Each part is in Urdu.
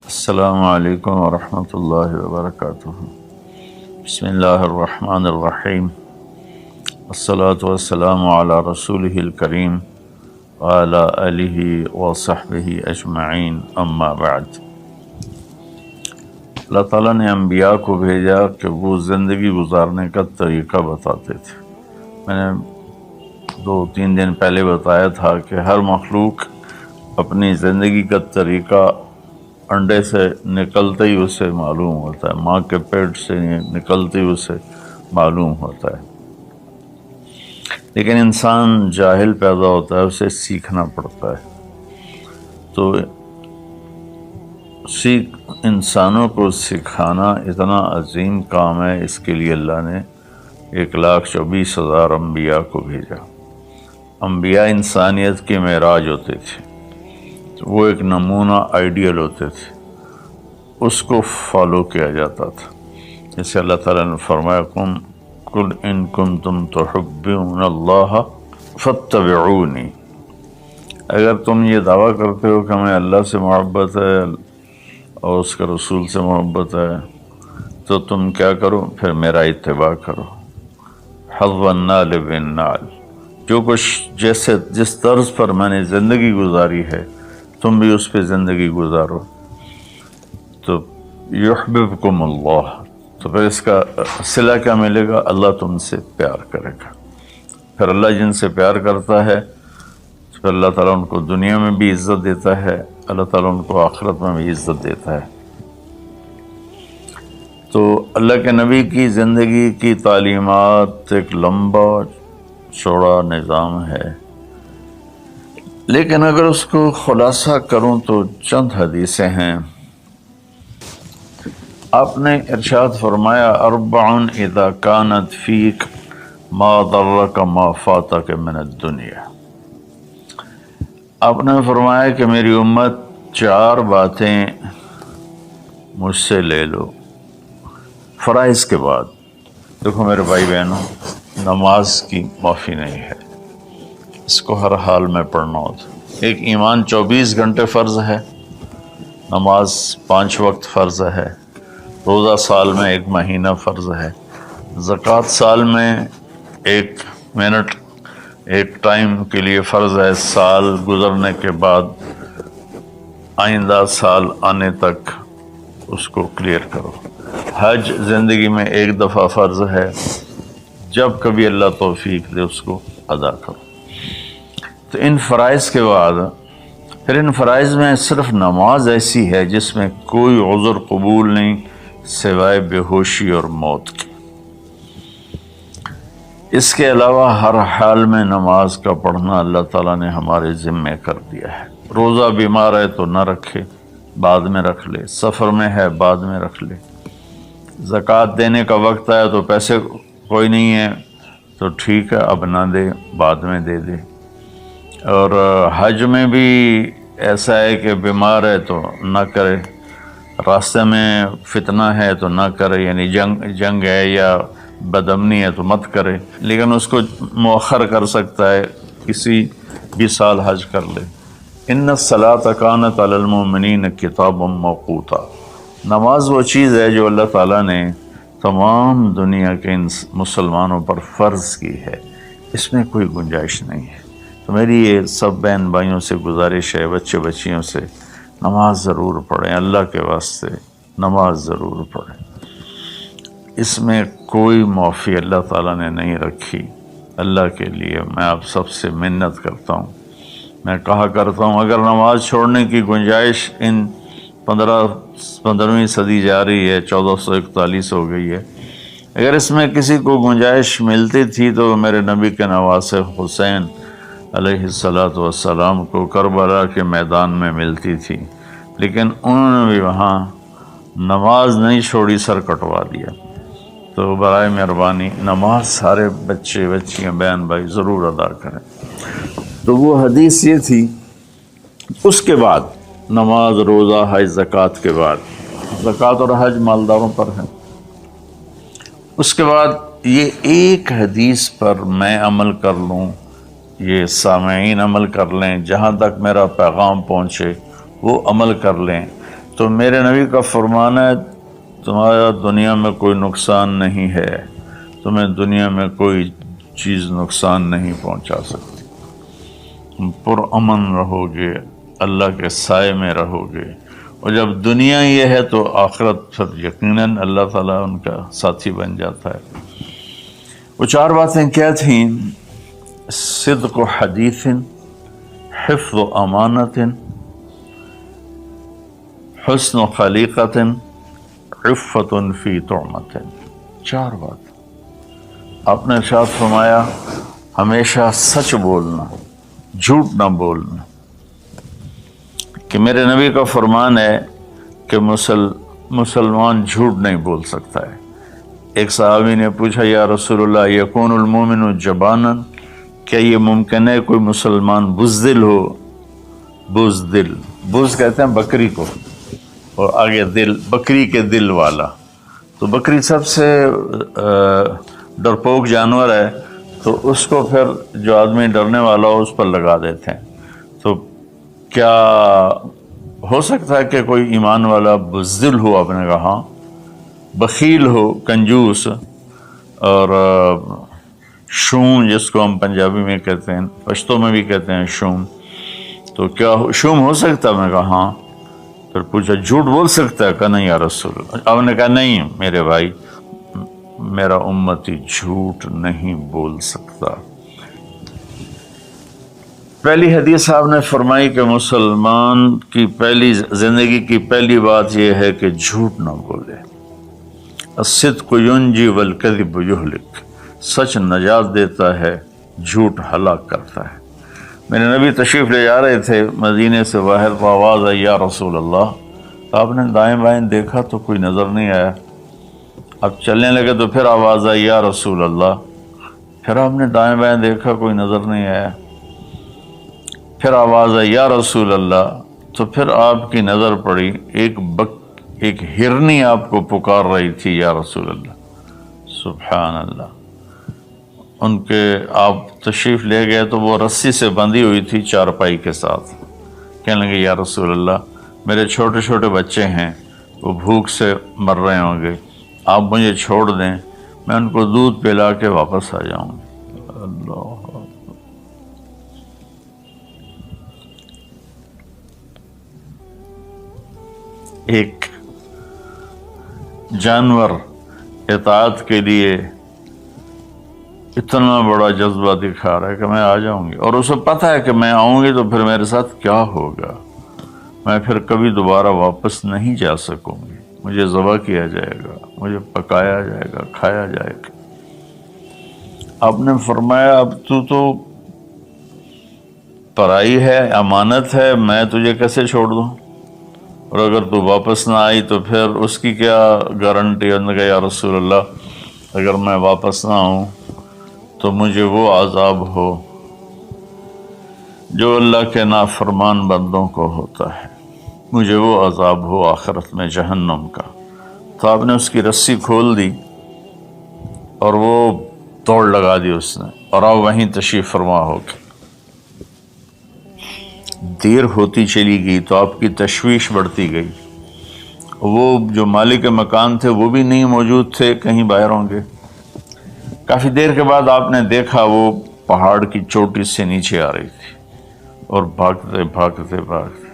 السلام علیکم ورحمۃ اللہ وبرکاتہ۔ بسم اللہ الرحمن الرحیم، والصلاة والسلام علی رسولہ الکریم وعلی آلہ وصحبہ اجمعین، اما بعد۔ اللہ تعالیٰ نے انبیاء کو بھیجا کہ وہ زندگی گزارنے کا طریقہ بتاتے تھے۔ میں نے 2-3 دن پہلے بتایا تھا کہ ہر مخلوق اپنی زندگی کا طریقہ انڈے سے نکلتے ہی اسے معلوم ہوتا ہے، ماں کے پیٹ سے نکلتے ہی اسے معلوم ہوتا ہے، لیکن انسان جاہل پیدا ہوتا ہے، اسے سیکھنا پڑتا ہے۔ تو انسانوں کو سکھانا اتنا عظیم کام ہے، اس کے لیے اللہ نے 1,24,000 انبیاء کو بھیجا۔ انبیاء انسانیت کے معراج ہوتے تھے، وہ ایک نمونہ آئیڈیل ہوتے تھے، اس کو فالو کیا جاتا تھا۔ جیسے اللہ تعالیٰ نے فرمایا قُلْ إِن كُنتُمْ تُحِبُّونَ اللَّهَ فَاتَّبِعُونِي، اگر تم یہ دعویٰ کرتے ہو کہ ہمیں اللہ سے محبت ہے اور اس کے رسول سے محبت ہے تو تم کیا کرو؟ پھر میرا اتباع کرو۔ حظ النال بالنال، جو کچھ جس طرز پر میں نے زندگی گزاری ہے تم بھی اس پہ زندگی گزارو، تو یحببکم اللہ، تو پھر اس کا صلہ کیا ملے گا؟ اللہ تم سے پیار کرے گا۔ پھر اللہ جن سے پیار کرتا ہے پھر اللہ تعالیٰ ان کو دنیا میں بھی عزت دیتا ہے، اللہ تعالیٰ ان کو آخرت میں بھی عزت دیتا ہے۔ تو اللہ کے نبی کی زندگی کی تعلیمات ایک لمبا چوڑا نظام ہے، لیکن اگر اس کو خلاصہ کروں تو چند حدیثیں ہیں۔ آپ نے ارشاد فرمایا اربع اذا كانت فیک ما ضرک ما فاتک من الدنیا۔ آپ نے فرمایا کہ میری امت 4 باتیں مجھ سے لے لو فرائض کے بعد۔ دیکھو میرے بھائی بہنوں، نماز کی معافی نہیں ہے، اس کو ہر حال میں پڑھنا ہوتا ہے۔ ایک ایمان 24 گھنٹے فرض ہے، نماز 5 وقت فرض ہے، روزہ سال میں 1 مہینہ فرض ہے، زکوٰۃ سال میں 1 منٹ 1 ٹائم کے لیے فرض ہے، سال گزرنے کے بعد آئندہ سال آنے تک اس کو کلیئر کرو۔ حج زندگی میں 1 دفعہ فرض ہے، جب کبھی اللہ توفیق دے اس کو ادا کرو۔ تو ان فرائض کے بعد پھر ان فرائض میں صرف نماز ایسی ہے جس میں کوئی عذر قبول نہیں سوائے بے ہوشی اور موت کی۔ اس کے علاوہ ہر حال میں نماز کا پڑھنا اللہ تعالیٰ نے ہمارے ذمے کر دیا ہے۔ روزہ بیمار ہے تو نہ رکھے، بعد میں رکھ لے، سفر میں ہے بعد میں رکھ لے، زکوٰۃ دینے کا وقت آیا تو پیسے کوئی نہیں ہے تو ٹھیک ہے اب نہ دے، بعد میں دے دے۔ اور حج میں بھی ایسا ہے کہ بیمار ہے تو نہ کرے، راستے میں فتنہ ہے تو نہ کرے، یعنی جنگ ہے یا بدامنی ہے تو مت کرے، لیکن اس کو مؤخر کر سکتا ہے، کسی بھی سال حج کر لے۔ ان الصلاۃ کانت علی المؤمنین کتابا موقوتا، نماز وہ چیز ہے جو اللہ تعالیٰ نے تمام دنیا کے مسلمانوں پر فرض کی ہے، اس میں کوئی گنجائش نہیں ہے۔ تو میری یہ سب بہن بھائیوں سے گزارش ہے، بچے بچیوں سے، نماز ضرور پڑھیں، اللہ کے واسطے نماز ضرور پڑھیں۔ اس میں کوئی معافی اللہ تعالیٰ نے نہیں رکھی۔ اللہ کے لیے میں آپ سب سے منت کرتا ہوں، میں کہا کرتا ہوں اگر نماز چھوڑنے کی گنجائش ان 15ویں صدی جا رہی ہے، 1441 ہو گئی ہے، اگر اس میں کسی کو گنجائش ملتی تھی تو میرے نبی کے نواسے حسین علیہ السلام کو کربلا کے میدان میں ملتی تھی، لیکن انہوں نے بھی وہاں نماز نہیں چھوڑی، سر کٹوا دیا۔ تو برائے مہربانی نماز سارے بچے بچیاں بہن بھائی ضرور ادا کریں۔ تو وہ حدیث یہ تھی۔ اس کے بعد نماز، روزہ، حج، زکوٰۃ کے بعد، زکوٰۃ اور حج مالداروں پر ہے۔ اس کے بعد یہ ایک حدیث پر میں عمل کر لوں، یہ سامعین عمل کر لیں، جہاں تک میرا پیغام پہنچے وہ عمل کر لیں، تو میرے نبی کا فرمان ہے تمہارا دنیا میں کوئی نقصان نہیں ہے، تمہیں دنیا میں کوئی چیز نقصان نہیں پہنچا سکتی، تم پرامن رہو گے، اللہ کے سائے میں رہو گے، اور جب دنیا یہ ہے تو آخرت پھر یقیناً اللہ تعالیٰ ان کا ساتھی بن جاتا ہے۔ وہ 4 باتیں کیا تھیں؟ صدق حدیث، حفظ امانت، حسن خلیقت، عفت فی طعمت۔ 4 بات آپ نے ارشاد فرمایا ہمیشہ سچ بولنا، جھوٹ نہ بولنا، کہ میرے نبی کا فرمان ہے کہ مسلمان جھوٹ نہیں بول سکتا ہے۔ ایک صحابی نے پوچھا یا رسول اللہ یکون المومن جبانا، کیا یہ ممکن ہے کوئی مسلمان بزدل ہو؟ بزدل، بز کہتے ہیں بکری کو، اور آگے دل، بکری کے دل والا۔ تو بکری سب سے ڈرپوک جانور ہے، تو اس کو پھر جو آدمی ڈرنے والا ہو اس پر لگا دیتے ہیں۔ تو کیا ہو سکتا ہے کہ کوئی ایمان والا بزدل ہو؟ آپ نے کہا ہاں، بخیل ہو، کنجوس، اور شوم جس کو ہم پنجابی میں کہتے ہیں، پشتو میں بھی کہتے ہیں شوم، تو کیا شوم ہو سکتا ہے؟ میں نے کہا ہاں۔ پھر پوچھا جھوٹ بول سکتا ہے؟ کہا نہیں یا رسول اللہ۔ آپ نے کہا نہیں میرے بھائی، میرا امتی جھوٹ نہیں بول سکتا۔ پہلی حدیث آپ نے فرمائی کہ مسلمان کی پہلی زندگی کی پہلی بات یہ ہے کہ جھوٹ نہ بولے۔ الصدق ینجی والکذب یہلک، سچ نجات دیتا ہے، جھوٹ ہلاک کرتا ہے۔ میرے نبی تشریف لے جا رہے تھے مدینے سے باہر، تو آواز آئی یا رسول اللہ۔ آپ نے دائیں بائیں دیکھا تو کوئی نظر نہیں آیا۔ اب چلنے لگے تو پھر آواز آئی یا رسول اللہ۔ پھر آپ نے دائیں بائیں دیکھا، کوئی نظر نہیں آیا۔ پھر آواز آئی یا رسول اللہ، تو پھر آپ کی نظر پڑی، ایک ہرنی آپ کو پکار رہی تھی یا رسول اللہ۔ سبحان اللہ۔ ان کے آپ تشریف لے گئے تو وہ رسی سے بندھی ہوئی تھی چارپائی کے ساتھ۔ کہنے لگے یا رسول اللہ میرے چھوٹے چھوٹے بچے ہیں، وہ بھوک سے مر رہے ہوں گے، آپ مجھے چھوڑ دیں، میں ان کو دودھ پلا کے واپس آ جاؤں گی۔ اللہ، ایک جانور اطاعت کے لیے اتنا بڑا جذبہ دکھا رہا ہے کہ میں آ جاؤں گی، اور اسے پتہ ہے کہ میں آؤں گی تو پھر میرے ساتھ کیا ہوگا، میں پھر کبھی دوبارہ واپس نہیں جا سکوں گی، مجھے ذبح کیا جائے گا، مجھے پکایا جائے گا، کھایا جائے گا۔ آپ نے فرمایا اب تو پرائی ہے، امانت ہے، میں تجھے کیسے چھوڑ دوں، اور اگر تو واپس نہ آئی تو پھر اس کی کیا گارنٹی؟ انہوں نے کہا یا رسول اللہ اگر میں واپس نہ آؤں تو مجھے وہ عذاب ہو جو اللہ کے نافرمان بندوں کو ہوتا ہے، مجھے وہ عذاب ہو آخرت میں جہنم کا۔ تو آپ نے اس کی رسی کھول دی اور وہ دوڑ لگا دی اس نے، اور آپ وہیں تشریف فرما ہو گئے۔ دیر ہوتی چلی گئی تو آپ کی تشویش بڑھتی گئی، وہ جو مالک مکان تھے وہ بھی نہیں موجود تھے، کہیں باہر ہوں گے۔ کافی دیر کے بعد آپ نے دیکھا وہ پہاڑ کی چوٹی سے نیچے آ رہی تھی، اور بھاگتے بھاگتے بھاگتے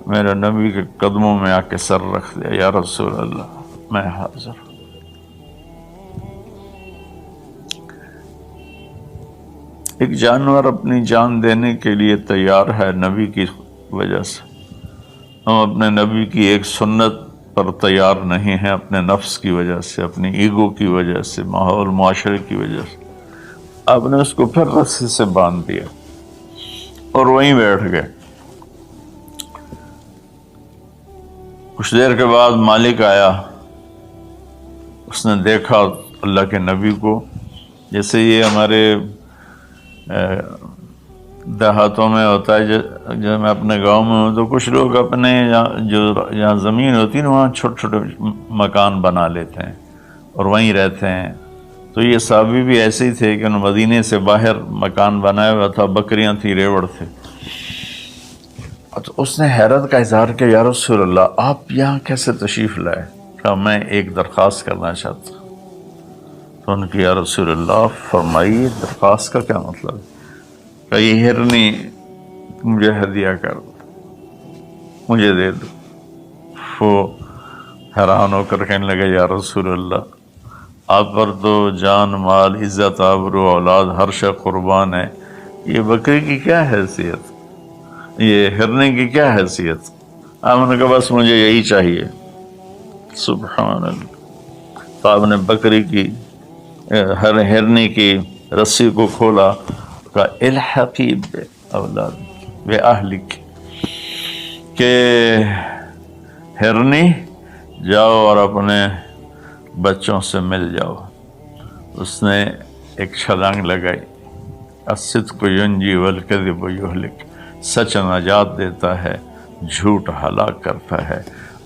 میرے نبی کے قدموں میں آ کے سر رکھ دیا، یا رسول اللہ میں حاضر ہوں۔ ایک جانور اپنی جان دینے کے لیے تیار ہے نبی کی وجہ سے، ہم اپنے نبی کی ایک سنت پر تیار نہیں ہیں، اپنے نفس کی وجہ سے، اپنی ایگو کی وجہ سے، ماحول معاشرے کی وجہ سے۔ آپ نے اس کو پھر رسی سے باندھ دیا اور وہیں بیٹھ گئے۔ کچھ دیر کے بعد مالک آیا، اس نے دیکھا اللہ کے نبی کو، جیسے یہ ہمارے دیہاتوں میں ہوتا ہے، جب میں اپنے گاؤں میں ہوں تو کچھ لوگ اپنے جہاں زمین ہوتی ہے نا وہاں چھوٹے چھوٹے مکان بنا لیتے ہیں اور وہیں رہتے ہیں۔ تو یہ صحابی بھی ایسے ہی تھے کہ انہوں مدینے سے باہر مکان بنایا ہوا تھا، بکریاں تھی، ریوڑ تھے۔ تو اس نے حیرت کا اظہار کیا، یا رسول اللہ آپ یہاں کیسے تشریف لائے؟ کہا میں ایک درخواست کرنا چاہتا ہوں۔ تو ان کی یا رسول اللہ فرمائیے درخواست کا کیا مطلب ہے؟ کہ یہ ہرنی مجھے ہدیہ کر دو، مجھے دے دو۔ وہ حیران ہو کر کہنے لگا یا رسول اللہ آپ پر تو جان مال عزت آبرو اولاد ہر شے قربان ہے، یہ بکری کی کیا حیثیت، یہ ہرنے کی کیا حیثیت؟ آپ نے کہا بس مجھے یہی چاہیے۔ سبحان اللہ۔ تو آپ نے بکری کی ہرنے کی رسی کو کھولا، کہا الحقی بے اولاد بے اہلک، کہ ہرنی جاؤ اور اپنے بچوں سے مل جاؤ۔ اس نے ایک چھلانگ لگائی، الصدق ینجی والکذب یہلک، سچ نجات دیتا ہے، جھوٹ ہلاک کرتا ہے۔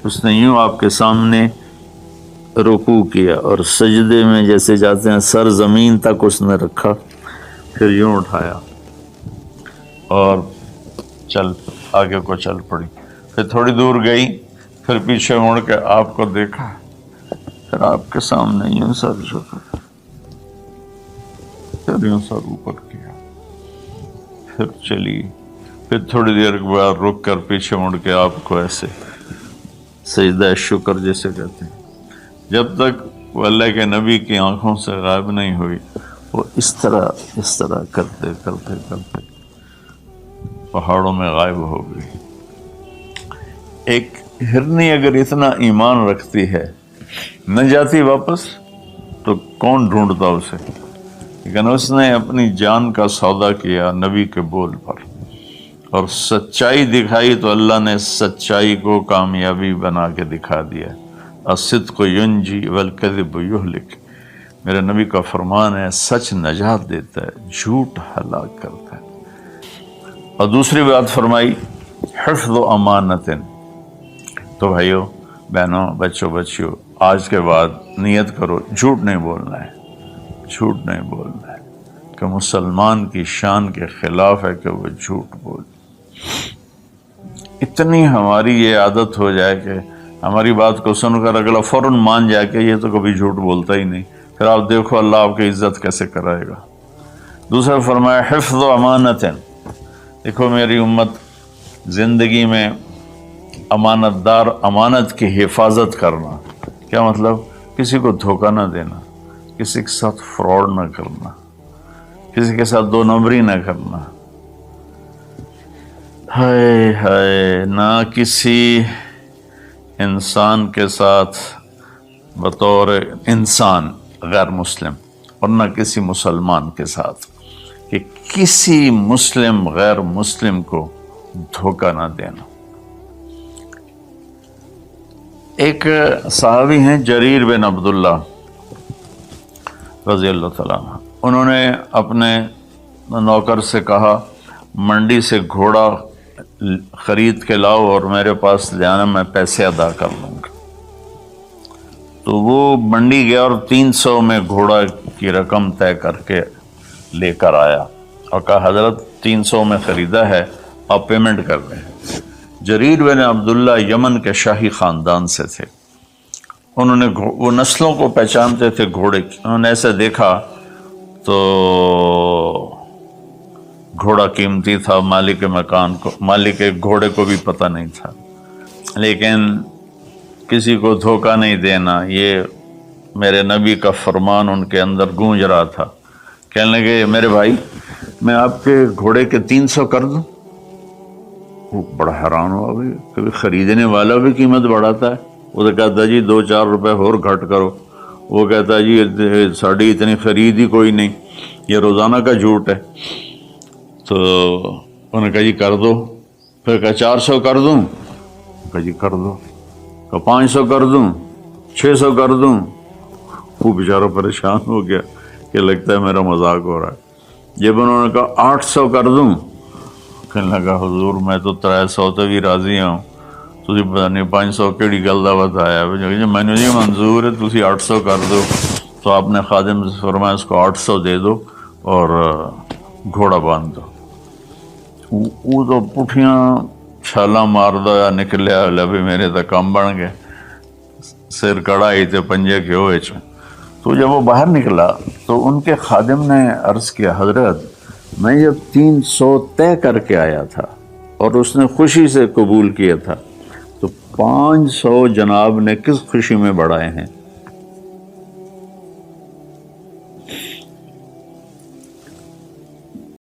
اس نے یوں آپ کے سامنے رکوع کیا اور سجدے میں جیسے جاتے ہیں سر زمین تک اس نے رکھا، پھر یوں اٹھایا اور آگے کو چل پڑی۔ پھر تھوڑی دور گئی، پھر پیچھے مڑ کے آپ کو دیکھا، پھر آپ کے سامنے یوں سر جھکا، پھر یوں سر اوپر کیا، پھر چلی، پھر تھوڑی دیر کے بعد رک کر پیچھے مڑ کے آپ کو ایسے سجدہ شکر جیسے کہتے ہیں۔ جب تک وہ اللہ کے نبی کی آنکھوں سے غائب نہیں ہوئی، وہ اس طرح کرتے کرتے کرتے پہاڑوں میں غائب ہو گئی۔ ایک ہرنی اگر اتنا ایمان رکھتی ہے نہ جاتی واپس تو کون ڈھونڈتا اسے؟ لیکن اس نے اپنی جان کا سودا کیا نبی کے بول پر اور سچائی دکھائی، تو اللہ نے سچائی کو کامیابی بنا کے دکھا دیا۔ الصدق ینجی والکذب یہلک، میرے نبی کا فرمان ہے سچ نجات دیتا ہے، جھوٹ ہلاک کرتا ہے۔ اور دوسری بات فرمائی حفظ امانت۔ تو بھائیو بہنوں بچوں بچیوں، آج کے بعد نیت کرو جھوٹ نہیں بولنا ہے، جھوٹ نہیں بولنا ہے، کہ مسلمان کی شان کے خلاف ہے کہ وہ جھوٹ بول۔ اتنی ہماری یہ عادت ہو جائے کہ ہماری بات کو سن کر اگلا فوراً مان جائے کہ یہ تو کبھی جھوٹ بولتا ہی نہیں، پھر آپ دیکھو اللہ آپ کی عزت کیسے کرائے گا۔ دوسرا فرمایا حفظ و امانت۔ دیکھو میری امت زندگی میں امانت دار، امانت کی حفاظت کرنا، کیا مطلب؟ کسی کو دھوکہ نہ دینا، کسی کے ساتھ فراڈ نہ کرنا، کسی کے ساتھ دو نمبری نہ کرنا، ہائے ہائے، نہ کسی انسان کے ساتھ بطور انسان غیر مسلم اور نہ کسی مسلمان کے ساتھ، کہ کسی مسلم غیر مسلم کو دھوکہ نہ دینا۔ ایک صحابی ہیں جریر بن عبداللہ رضی اللہ تعالیٰ عنہ، انہوں نے اپنے نوکر سے کہا منڈی سے گھوڑا خرید کے لاؤ اور میرے پاس لے آنا، میں پیسے ادا کر لوں گا۔ تو وہ منڈی گیا اور 300 میں گھوڑا کی رقم طے کر کے لے کر آیا اور کہا حضرت 300 میں خریدا ہے، آپ پیمنٹ کر دیں۔ جریر بن عبداللہ یمن کے شاہی خاندان سے تھے، انہوں نے وہ نسلوں کو پہچانتے تھے گھوڑے کی، انہوں نے ایسے دیکھا تو گھوڑا قیمتی تھا، مالک مکان کو، مالک گھوڑے کو بھی پتہ نہیں تھا، لیکن کسی کو دھوکہ نہیں دینا، یہ میرے نبی کا فرمان ان کے اندر گونج رہا تھا۔ کہنے لگے میرے بھائی میں آپ کے گھوڑے کے 300 کر دوں؟ وہ بڑا حیران ہوا، بھی کبھی خریدنے والا بھی قیمت بڑھاتا ہے۔ وہ تو کہتا جی 2-4 روپے اور گھٹ کرو، وہ کہتا جی ساڑھی اتنی خرید ہی کوئی نہیں، یہ روزانہ کا جھوٹ ہے۔ تو انہوں نے کہا جی کر دو، پھر کہا 400 کر دوں، کہا جی کر دو، کہا 500 کر دوں، 600 کر دوں۔ وہ بیچارہ پریشان ہو گیا کہ لگتا ہے میرا مذاق ہو رہا ہے۔ جب انہوں نے کہا 800 کر دوں، کہنے لگا حضور میں تو 300 تے بھی راضی ہوں، تسی پتہ نہیں 500 کیڑی گل دا بتایا، میں نے جی منظور ہے تسی 800 کر دو۔ تو آپ نے خادم سے فرمایا اس کو 800 دے دو اور گھوڑا باندھ دو۔ وہ تو پٹھیاں چھالا مار دو یا نکلیا لبے میرے تو کم بن گئے، سر کڑائی تے پنجے کے ہوئے چوں۔ تو جب وہ باہر نکلا تو ان کے خادم نے عرض کیا حضرت میں جب 300 طے کر کے آیا تھا اور اس نے خوشی سے قبول کیا تھا تو 500 جناب نے کس خوشی میں بڑھائے ہیں؟